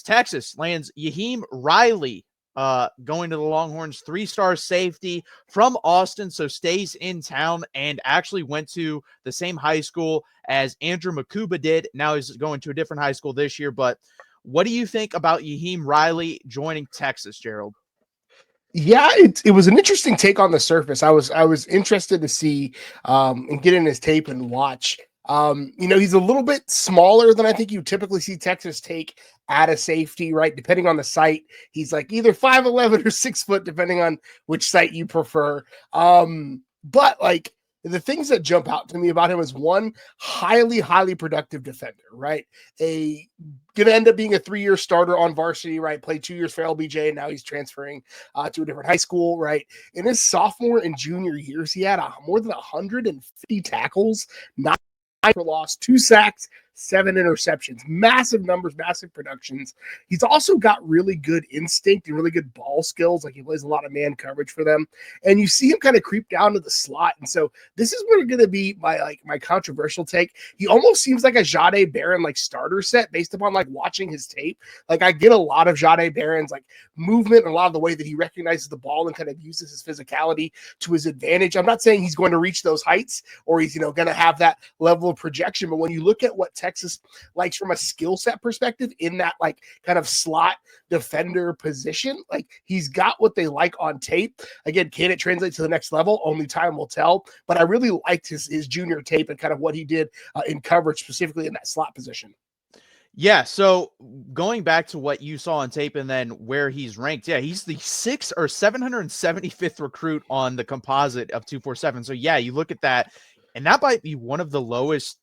Texas lands Yaheim Riley, going to the Longhorns, 3-star safety from Austin, so stays in town and actually went to the same high school as Andrew Makuba did. Now he's going to a different high school this year. But what do you think about Yaheim Riley joining Texas, Gerald? Yeah, it was an interesting take on the surface. I was interested to see and get in his tape and watch. He's a little bit smaller than I think you typically see Texas take at a safety, right? Depending on the site, he's like either 5'11" or 6 foot, depending on which site you prefer. But like the things that jump out to me about him is one, highly productive defender, right? Gonna end up being a 3-year starter on varsity, right? Played 2 years for LBJ, and now he's transferring to a different high school, right? In his sophomore and junior years, he had more than 150 tackles, 9 for loss, 2 sacks, 7 interceptions. Massive numbers, massive productions. He's also got really good instinct and really good ball skills. Like he plays a lot of man coverage for them. And you see him kind of creep down to the slot. And so this is going to be my controversial take. He almost seems like a Jahdae Barron like starter set based upon like watching his tape. Like I get a lot of Jahdae Barron's like movement and a lot of the way that he recognizes the ball and kind of uses his physicality to his advantage. I'm not saying he's going to reach those heights or he's going to have that level of projection, but when you look at what Texas likes from a skill set perspective in that like kind of slot defender position, like he's got what they like on tape. Again, can it translate to the next level? Only time will tell. But I really liked his junior tape and kind of what he did in coverage, specifically in that slot position. Yeah, so going back to what you saw on tape and then where he's ranked, yeah, he's the 775th recruit on the composite of 247. So yeah, you look at that, and that might be one of the lowest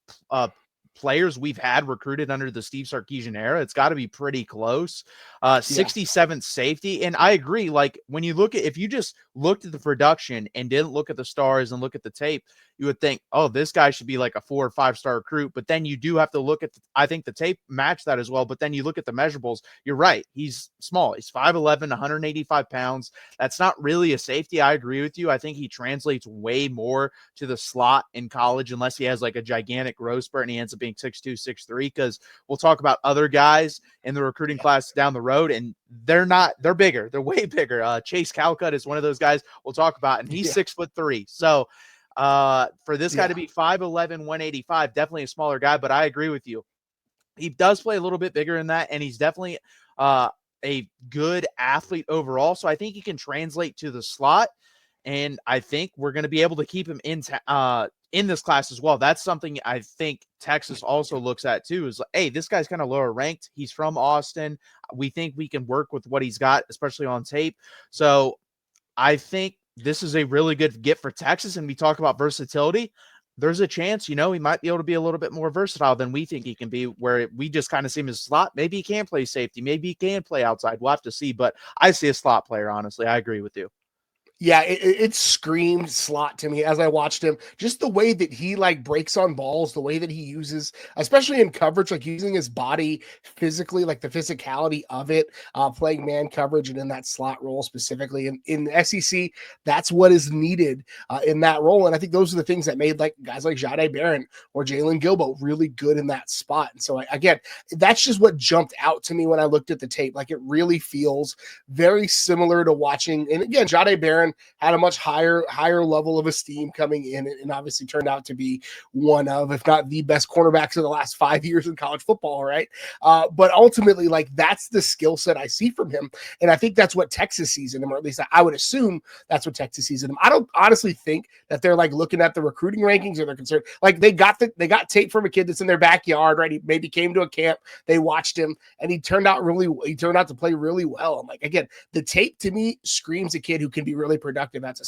players we've had recruited under the Steve Sarkisian era. It's got to be pretty close. 67th safety. And I agree. Like when you look at, if you just looked at the production and didn't look at the stars and look at the tape, you would think, oh, this guy should be like a 4 or 5-star recruit. But then you do have to look at, I think the tape matched that as well. But then you look at the measurables. You're right. He's small. He's 5'11", 185 pounds. That's not really a safety. I agree with you. I think he translates way more to the slot in college unless he has like a gigantic growth spurt and he ends up being 6'2", 6'3", because we'll talk about other guys in the recruiting class down the road, and they're bigger. They're way bigger. Chase Calcutt is one of those guys we'll talk about, and he's 6'3". So for this guy to be 5'11", 185, definitely a smaller guy, but I agree with you. He does play a little bit bigger than that, and he's definitely a good athlete overall. So I think he can translate to the slot, and I think we're going to be able to keep him in this class as well. That's something I think Texas also looks at too, is like, hey, this guy's kind of lower ranked. He's from Austin. We think we can work with what he's got, especially on tape. So I think this is a really good get for Texas. And we talk about versatility. There's a chance, he might be able to be a little bit more versatile than we think he can be, where we just kind of see him as a slot. Maybe he can play safety. Maybe he can play outside. We'll have to see, but I see a slot player, honestly. I agree with you. Yeah, it screamed slot to me as I watched him. Just the way that he like breaks on balls, the way that he uses, especially in coverage, like using his body physically, like the physicality of it, playing man coverage and in that slot role specifically. And in the SEC, that's what is needed in that role. And I think those are the things that made like guys like Jahdae Barron or Jalen Gilbo really good in that spot. And so again, that's just what jumped out to me when I looked at the tape. Like it really feels very similar to watching. And again, Jahdae Barron had a much higher level of esteem coming in and obviously turned out to be one of, if not the best cornerbacks of the last 5 years in college football, right? But ultimately, like that's the skill set I see from him. And I think that's what Texas sees in him, or at least I would assume that's what Texas sees in him. I don't honestly think that they're like looking at the recruiting rankings or they're concerned. Like they got tape from a kid that's in their backyard, right? He maybe came to a camp, they watched him, and he turned out to play really well. I'm like, again, the tape to me screams a kid who can be really productive as a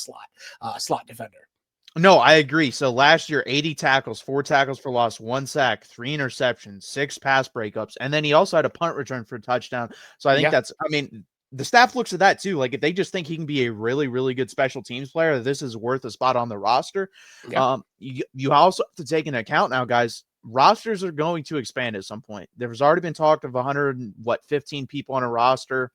slot defender. No, I agree. So last year, 80 tackles, 4 tackles for loss, 1 sack, 3 interceptions, 6 pass breakups. And then he also had a punt return for a touchdown. So I think the staff looks at that too. Like if they just think he can be a really, really good special teams player, this is worth a spot on the roster. Yeah. You also have to take into account now, guys, rosters are going to expand at some point. There's already been talk of 15 people on a roster.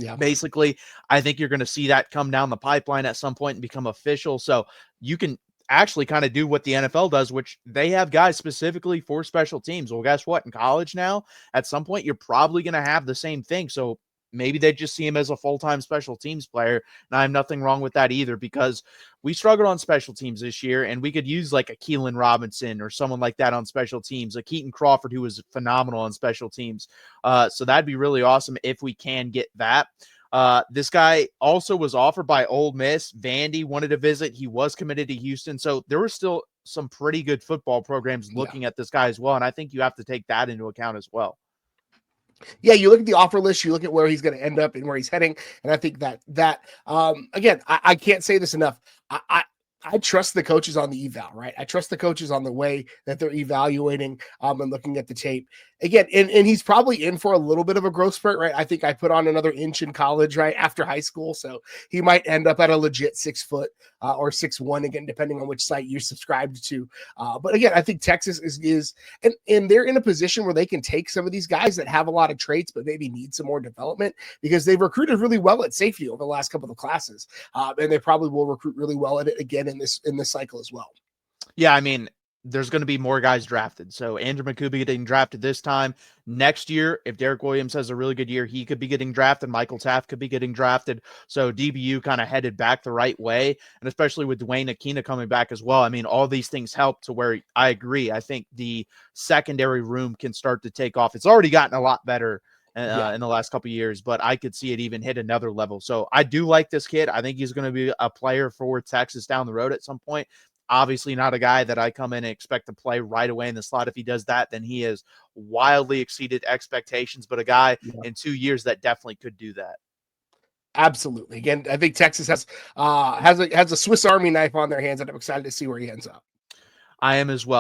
Yeah, basically, I think you're going to see that come down the pipeline at some point and become official. So you can actually kind of do what the NFL does, which they have guys specifically for special teams. Well, guess what? In college now, at some point, you're probably going to have the same thing. So maybe they just see him as a full-time special teams player. And I have nothing wrong with that either, because we struggled on special teams this year, and we could use like a Keelan Robinson or someone like that on special teams, a Keaton Crawford, who was phenomenal on special teams. So that'd be really awesome if we can get that. This guy also was offered by Ole Miss. Vandy wanted to visit. He was committed to Houston. So there were still some pretty good football programs looking at this guy as well. And I think you have to take that into account as well. Yeah, you look at the offer list, you look at where he's going to end up and where he's heading, and I think that again, I can't say this enough. I trust the coaches on the eval, right? I trust the coaches on the way that they're evaluating and looking at the tape. Again, and he's probably in for a little bit of a growth spurt, right? I think I put on another inch in college, right, after high school. So he might end up at a legit 6 foot or 6'1", again, depending on which site you're subscribed to. But again, I think Texas is and they're in a position where they can take some of these guys that have a lot of traits, but maybe need some more development, because they've recruited really well at safety over the last couple of classes. And they probably will recruit really well at it again in this cycle as well. Yeah, I mean, there's going to be more guys drafted. So Andrew McCuby getting drafted this time. Next year, if Derek Williams has a really good year, he could be getting drafted. Michael Taft could be getting drafted. So DBU kind of headed back the right way. And especially with Dwayne Aquina coming back as well. I mean, all these things help to where I agree. I think the secondary room can start to take off. It's already gotten a lot better in the last couple of years, but I could see it even hit another level. So I do like this kid. I think he's going to be a player for Texas down the road at some point. Obviously not a guy that I come in and expect to play right away in the slot. If he does that, then he has wildly exceeded expectations, but a guy in 2 years that definitely could do that. Absolutely. Again, I think Texas has a Swiss Army knife on their hands, and I'm excited to see where he ends up. I am as well.